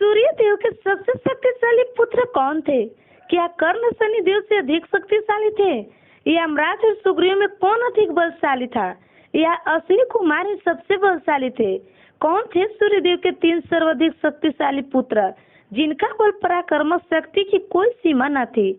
सूर्य देव के सबसे शक्तिशाली पुत्र कौन थे? क्या कर्ण शनि देव से अधिक शक्तिशाली थे? या यमराज और सुग्रीव में कौन अधिक बलशाली था? या अश्विनी कुमार ही सबसे बलशाली थे? कौन थे सूर्य देव के 3 सर्वाधिक शक्तिशाली पुत्र जिनका बल पराक्रम शक्ति की कोई सीमा न थी?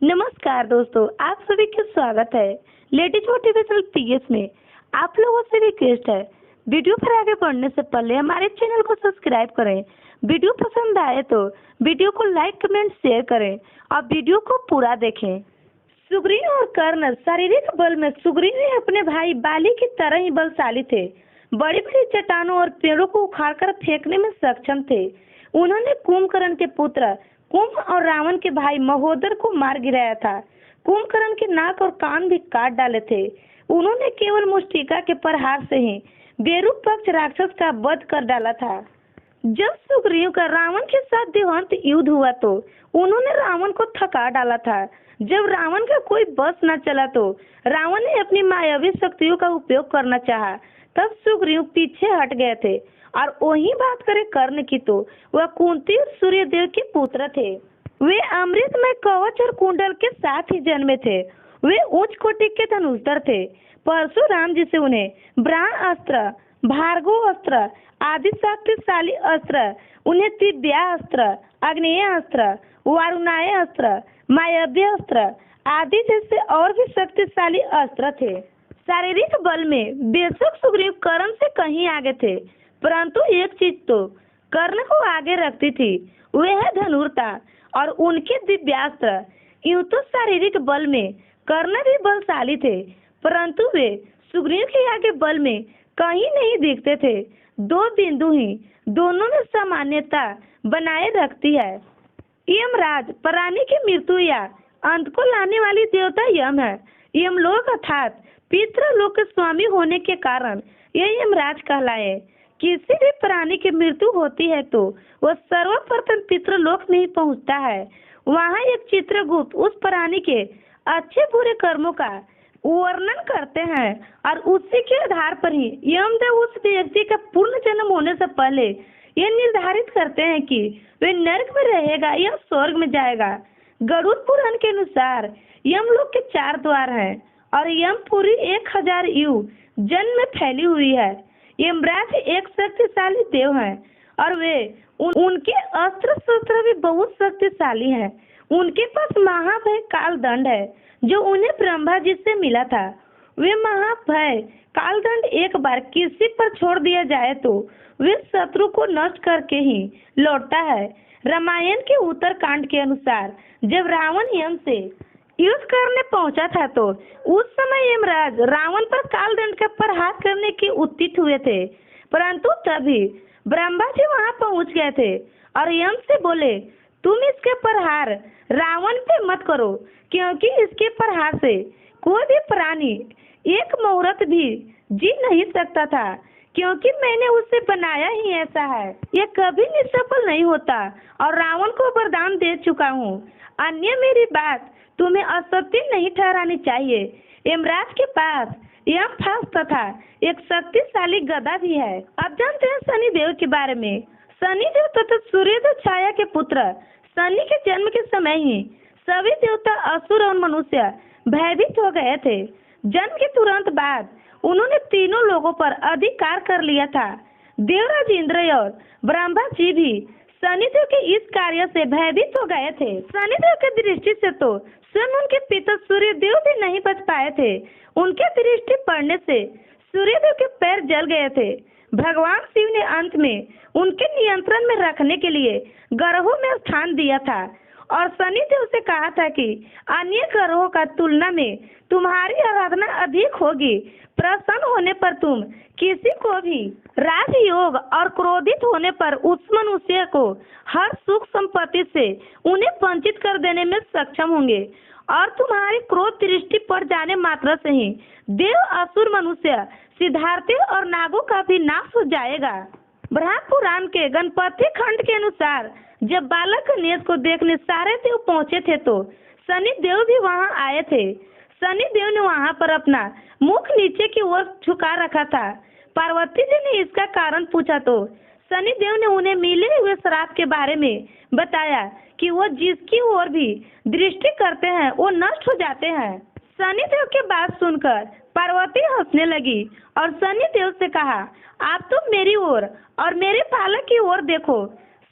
नमस्कार दोस्तों, आप सभी का स्वागत है लेडीज मोटिवेशनल पीएस में। आप लोगों से रिक्वेस्ट है, वीडियो पर आगे बढ़ने से पहले हमारे चैनल को सब्सक्राइब करें। वीडियो पसंद आए तो वीडियो को लाइक कमेंट शेयर करें और वीडियो को पूरा देखें। सुग्रीव और कर्ण शारीरिक बल में सुग्रीव ही अपने भाई बाली की तरह ही बलशाली थे। बड़ी बड़ी चट्टानों और पेड़ों को उखाड़कर फेंकने में सक्षम थे। उन्होंने कुंभकर्ण के पुत्र कुंभ और रावण के भाई महोदर को मार गिराया था। कुंभकर्ण के नाक और कान भी काट डाले थे। उन्होंने केवल मुष्टिका के प्रहार से ही बेरू पक्ष राक्षस का वध कर डाला था। जब सुग्रीव का रावण के साथ देहांत युद्ध हुआ तो उन्होंने रावण को थका डाला था। जब रावण का कोई बस न चला तो रावण ने अपनी मायावी शक्तियों का उपयोग करना चाहा। तब सुग्रीव पीछे हट गए थे। और वही बात करें कर्ण की तो वह कुंती और सूर्यदेव के पुत्र थे। वे अमृतमय कवच और कुंडल के साथ ही जन्मे थे। वे उच्च कोटि के धनुर्धर थे। परशुराम जी से उन्हें ब्राह्मण अस्त्र, भार्गव अस्त्र आदि शक्तिशाली अस्त्र, उन्हें दिव्यास्त्र, अग्नेय अस्त्र, वारुणाय अस्त्र, मायाव्य अस्त्र आदि जैसे और भी शक्तिशाली अस्त्र थे। शारीरिक बल में बेशक सुग्रीव कर्ण से कहीं आगे थे, परंतु एक चीज तो कर्ण को आगे रखती थी, वह है धनुर्ता और उनके दिव्यास्त्र। यूं तो शारीरिक बल में कर्ण भी बलशाली थे, परंतु वे सुग्रीव के आगे बल में कहीं नहीं दिखते थे। दो बिंदु ही दोनों में सामान्यता बनाए रखती है। यमराज प्राणी की मृत्यु या अंत को लाने वाली देवता यम है। यमलोक अर्थात पितृलोक के स्वामी होने के कारण यह यमराज कहलाए। किसी भी प्राणी की मृत्यु होती है तो वह सर्वप्रथम पितृलोक में ही पहुंचता है। वहां एक चित्रगुप्त उस प्राणी के अच्छे बुरे कर्मों का वर्णन करते हैं और उसी के आधार पर ही यमदेव उस व्यक्ति का पूर्ण जन्म होने से पहले यह निर्धारित करते हैं कि वे नरक में रहेगा या स्वर्ग में जाएगा। गरुड़ पुराण के अनुसार यमलोक के 4 द्वार हैं और यमपुरी 1000 यु जन्म में फैली हुई है। यमराज एक शक्तिशाली देव हैं और वे उनके अस्त्र शस्त्र भी बहुत शक्तिशाली हैं। उनके पास महाभय काल दंड है जो उन्हें ब्रह्मा जी से मिला था। वे महाभय काल दंड एक बार किसी पर छोड़ दिया जाए तो वे शत्रु को नष्ट करके ही लौटता है। रामायण के उत्तरकांड के अनुसार जब रावण यम से युद्ध करने पहुंचा था तो उस समय यमराज रावण पर काल दंड का प्रहार करने के उद्यत हुए थे, परंतु तभी ब्रह्मा जी वहां पहुंच गए थे और यम से बोले, तुम इसके प्रहार रावण पे मत करो, क्योंकि इसके प्रहार से कोई भी प्राणी एक मुहूर्त भी जी नहीं सकता था, क्योंकि मैंने उसे बनाया ही ऐसा है। यह कभी निष्फल नहीं होता और रावण को वरदान दे चुका हूँ। अन्य मेरी बात तुम्हें असत्य नहीं ठहरानी चाहिए। यमराज के पास यमफास तथा एक शक्तिशाली गदा भी है। अब जानते हैं शनि देव के बारे में। शनि देव तथा सूर्यदेव छाया के पुत्र शनि के जन्म के समय ही सभी देवता असुर और मनुष्य भयभीत हो गए थे। जन्म के तुरंत बाद उन्होंने तीनों लोगों पर अधिकार कर लिया था। देवराज इंद्र और ब्रह्मा जी भी शनिदेव के इस कार्य से भयभीत हो गए थे। शनिदेव की दृष्टि से तो स्वयं उनके पिता सूर्यदेव भी नहीं बच पाए थे। उनके दृष्टि पड़ने से सूर्यदेव के पैर जल गए थे। भगवान शिव ने अंत में उनके नियंत्रण में रखने के लिए ग्रहों में स्थान दिया था और शनिदेव से कहा था कि अन्य ग्रहों का तुलना में तुम्हारी आराधना अधिक होगी। प्रसन्न होने पर तुम किसी को भी राजयोग और क्रोधित होने पर उस मनुष्य को हर सुख संपत्ति से उन्हें वंचित कर देने में सक्षम होंगे और तुम्हारी क्रोध दृष्टि पड़ जाने मात्र से ही देव, असुर, मनुष्य, सिद्धार्थी और नागों का भी नाश हो जाएगा। ब्रह्म पुराण के गणपति खंड के अनुसार जब बालक गणेश को देखने सारे देव पहुंचे थे तो शनि देव भी वहां आए थे। शनि देव ने वहां पर अपना मुख नीचे की ओर झुका रखा था। पार्वती जी ने इसका कारण पूछा तो शनिदेव ने उन्हें मिले हुए श्राप के बारे में बताया कि वो जिसकी ओर भी दृष्टि करते हैं वो नष्ट हो जाते हैं। शनिदेव की बात सुनकर पार्वती हंसने लगी और शनिदेव से कहा, आप तो मेरी ओर और मेरे बालक की ओर देखो।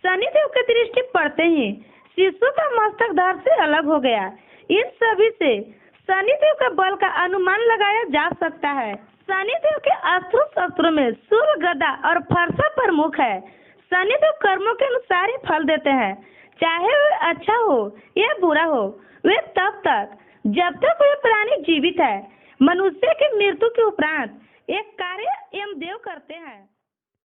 शनिदेव की दृष्टि पड़ते ही शिशु का मस्तक धड़ से अलग हो गया। इन सभी से शनिदेव का बल का अनुमान लगाया जा सकता है। शनिदेव के अस्त्र शस्त्रों में सूर्य, गदा और फरसा प्रमुख है। शनिदेव कर्मों के अनुसार ही फल देते हैं, चाहे वह अच्छा हो या बुरा हो। वे तब तक जब तक वे प्राणी जीवित है। मनुष्य की मृत्यु के उपरांत एक कार्य यमदेव करते हैं।